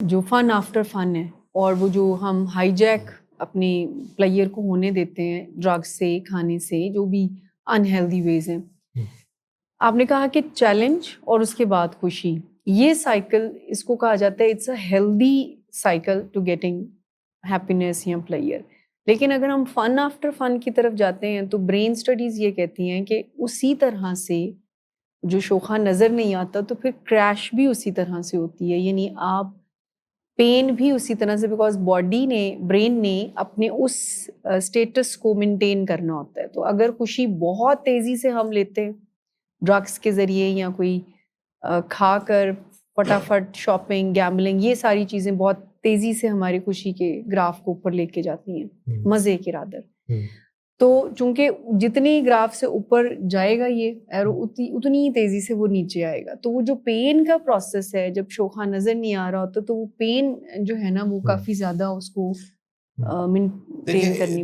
جو فن آفٹر فن ہے اور وہ جو ہم ہائی جیک اپنے پلیئر کو ہونے دیتے ہیں ڈرگ سے، کھانے سے، جو بھی انہیلدی ویز ہیں. آپ نے کہا کہ چیلنج اور اس کے بعد خوشی، یہ سائیکل اس کو کہا جاتا ہے it's a healthy cycle to getting happiness یا پلیئر. لیکن اگر ہم فن آفٹر فن کی طرف جاتے ہیں تو برین اسٹڈیز یہ کہتی ہیں کہ اسی طرح سے جو شوخہ نظر نہیں آتا تو پھر کریش بھی اسی طرح سے ہوتی ہے. یعنی آپ پین بھی اسی طرح سے، بیکاز باڈی نے، برین نے اپنے اس اسٹیٹس کو مینٹین کرنا ہوتا ہے. تو اگر خوشی بہت تیزی سے ہم لیتے ہیں ڈرگس کے ذریعے یا کوئی کھا کر فٹافٹ شاپنگ، گیمبلنگ، یہ ساری چیزیں بہت تیزی سے ہماری خوشی کے گراف کو اوپر لے کے جاتی ہیں، مزے کے رادر. تو چونکہ جتنی گراف سے اوپر جائے گا یہ ایرو اتنی ہی تیزی سے وہ نیچے آئے گا. تو وہ جو پین کا پروسیس ہے، جب شوخہ نظر نہیں آ رہا ہوتا تو وہ پین جو ہے نا وہ کافی زیادہ اس کو مینٹین کرنی